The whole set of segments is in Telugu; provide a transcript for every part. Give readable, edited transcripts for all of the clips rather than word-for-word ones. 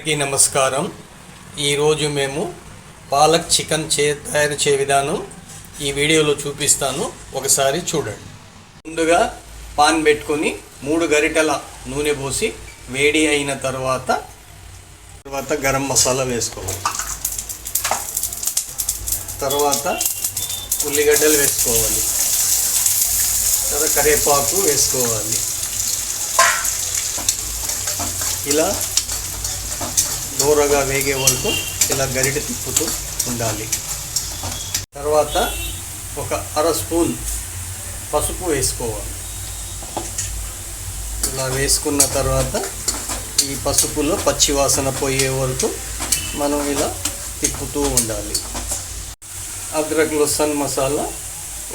అందరికీ నమస్కారం. ఈరోజు మేము పాలక్ చికెన్ తయారు చేసే విధానం ఈ వీడియోలో చూపిస్తాను. ఒకసారి చూడండి. ముందుగా పాన్ పెట్టుకొని 3 గరిటెల నూనె పోసి వేడి అయిన తర్వాత గరం మసాలా వేసుకోవాలి. తర్వాత ఉల్లిగడ్డలు వేసుకోవాలి. తర్వాత కరివేపాకు వేసుకోవాలి. ఇలా దూరగా వేగే వరకు ఇలా గరిటె తిప్పుతూ ఉండాలి. తర్వాత ఒక అర స్పూన్ పసుపు వేసుకోవాలి. ఇలా వేసుకున్న తర్వాత ఈ పసుపులో పచ్చివాసన పోయే వరకు మనం ఇలా తిప్పుతూ ఉండాలి. అద్రక్ లహసన్ మసాలా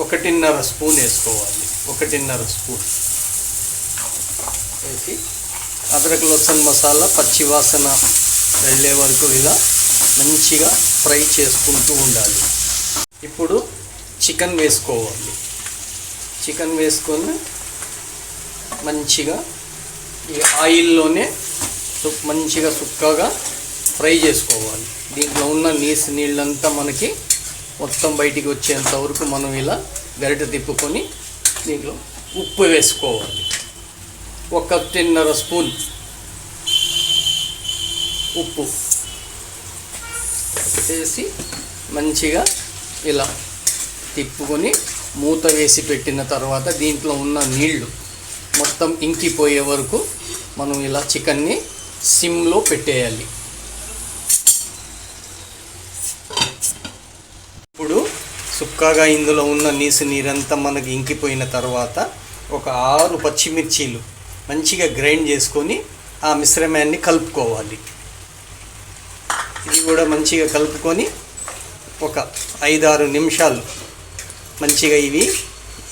1.5 స్పూన్ వేసుకోవాలి. 1.5 స్పూన్ వేసి అద్రక్ లహసన్ మసాలా పచ్చివాసన వెళ్ళే వరకు ఇలా మంచిగా ఫ్రై చేసుకుంటూ ఉండాలి. ఇప్పుడు చికెన్ వేసుకోవాలి. చికెన్ వేసుకొని మంచిగా ఈ ఆయిల్లోనే మంచిగా సుక్కగా ఫ్రై చేసుకోవాలి. దీంట్లో ఉన్న నీళ్ళంతా మనకి మొత్తం బయటికి వచ్చేంత వరకు మనం ఇలా గరిటె తిప్పుకొని దీంట్లో ఉప్పు వేసుకోవాలి. 1.5 స్పూన్ ఉప్పు వేసి మంచిగా ఇలా తిప్పుకొని మూత వేసి పెట్టిన తర్వాత దీంట్లో ఉన్న నీళ్లు మొత్తం ఇంకిపోయే వరకు మనం ఇలా చికెన్ని సిమ్లో పెట్టేయాలి. ఇప్పుడు సుక్కగా ఇందులో ఉన్న నీరంతా మనకి ఇంకిపోయిన తర్వాత ఒక 6 పచ్చిమిర్చీలు మంచిగా గ్రైండ్ చేసుకొని ఆ మిశ్రమాన్ని కలుపుకోవాలి. ఇది కూడా మంచిగా కలుపుకొని ఒక 5-6 నిమిషాలు మంచిగా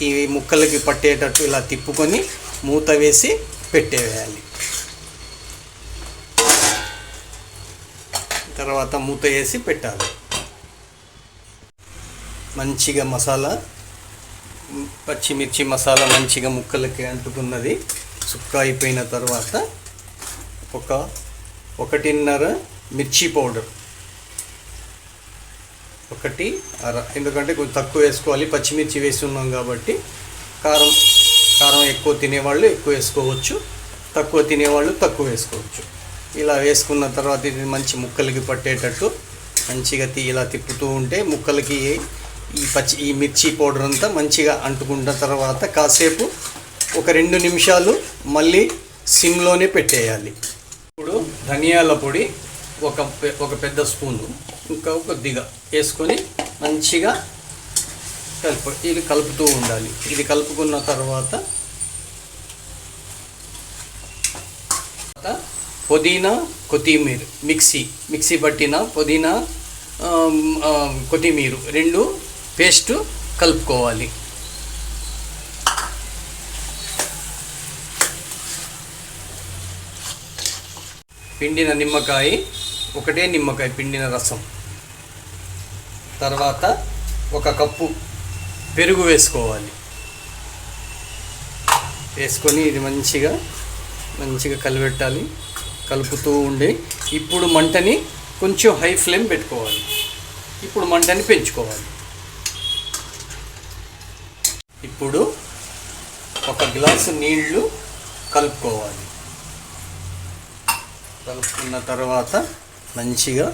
ఇవి ముక్కలకి పట్టేటట్టు ఇలా తిప్పుకొని మూత వేసి పెట్టేయాలి. తర్వాత మూత వేసి పెట్టాలి. మంచిగా పచ్చిమిర్చి మసాలా మంచిగా ముక్కలకి అంటుకున్నది. సుక్క అయిపోయిన తర్వాత 1.5 మిర్చి పౌడర్ 1.5, ఎందుకంటే కొంచెం తక్కువ వేసుకోవాలి. పచ్చిమిర్చి వేస్తున్నాం కాబట్టి కారం ఎక్కువ తినేవాళ్ళు ఎక్కువ వేసుకోవచ్చు, తక్కువ తినేవాళ్ళు తక్కువ వేసుకోవచ్చు. ఇలా వేసుకున్న తర్వాత ఇది మంచి ముక్కలకి పట్టేటట్టు మంచిగా ఇలా తిప్పుతూ ఉంటే ముక్కలకి ఈ మిర్చి పౌడర్ అంతా మంచిగా అంటుకున్న తర్వాత కాసేపు ఒక 2 నిమిషాలు మళ్ళీ సిమ్లోనే పెట్టేయాలి. ఇప్పుడు ధనియాల పొడి ఒక పెద్ద స్పూను ఇంకా కొద్దిగా వేసుకొని మంచిగా ఇది కలుపుతూ ఉండాలి. ఇది కలుపుకున్న తర్వాత పుదీనా కొత్తిమీర మిక్సీ పట్టిన పుదీనా కొత్తిమీర 2 పేస్ట్ కలుపుకోవాలి. పిండిన నిమ్మకాయ 1 నిమ్మకాయ పిండిన రసం. తర్వాత 1 కప్పు పెరుగు వేసుకోవాలి. వేసుకొని ఇది మంచిగా కలిపెట్టాలి. కలుపుతూ ఉండి ఇప్పుడు మంటని కొంచెం హై ఫ్లేమ్ పెట్టుకోవాలి. ఇప్పుడు మంటని పెంచుకోవాలి. ఇప్పుడు 1 గ్లాసు నీళ్లు కలుపుకోవాలి. కలుపుకున్న తర్వాత మంచిగా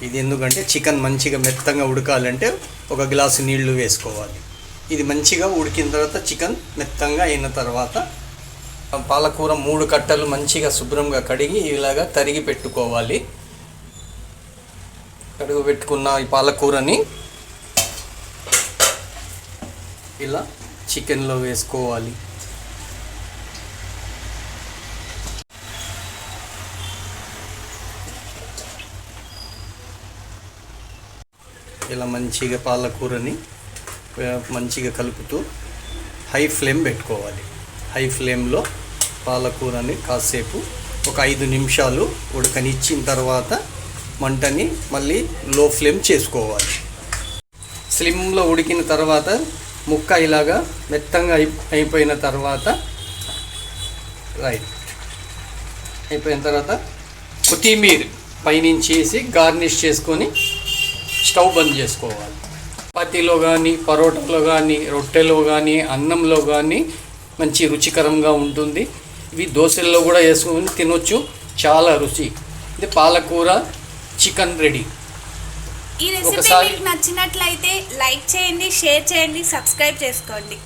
ఇది ఎందుకంటే చికెన్ మంచిగా మెత్తగా ఉడకాలంటే 1 గ్లాసు నీళ్లు వేసుకోవాలి. ఇది మంచిగా ఉడికిన తర్వాత చికెన్ మెత్తగా అయిన తర్వాత పాలకూర 3 కట్టలు మంచిగా శుభ్రంగా కడిగి ఇలాగా తరిగి పెట్టుకోవాలి. కడుగు పెట్టుకున్న ఈ పాలకూరని ఇలా చికెన్లో వేసుకోవాలి. ఇలా మంచిగా పాలకూరని మంచిగా కలుపుతూ హై ఫ్లేమ్ పెట్టుకోవాలి. హై ఫ్లేమ్లో పాలకూరని కాసేపు ఒక 5 నిమిషాలు ఉడకనిచ్చిన తర్వాత మంటని మళ్ళీ లో ఫ్లేమ్ చేసుకోవాలి. స్లిమ్లో ఉడికిన తర్వాత ముక్క ఇలాగా మెత్తంగా అయిపోయిన తర్వాత అయిపోయిన తర్వాత కొత్తిమీర పైనుంచి వేసి గార్నిష్ చేసుకొని స్టవ్ బంద్ చేసుకోవాలి. చపాతీలో కానీ, పరోటాలో కానీ, రొట్టెలో కానీ, అన్నంలో కానీ మంచి రుచికరంగా ఉంటుంది. ఇవి దోశల్లో కూడా వేసుకొని తినొచ్చు, చాలా రుచి. ఇది పాలకూర చికెన్ రెడీ. ఈ రెసిపీ మీకు నచ్చినట్లయితే లైక్ చేయండి, షేర్ చేయండి, సబ్స్క్రైబ్ చేసుకోండి.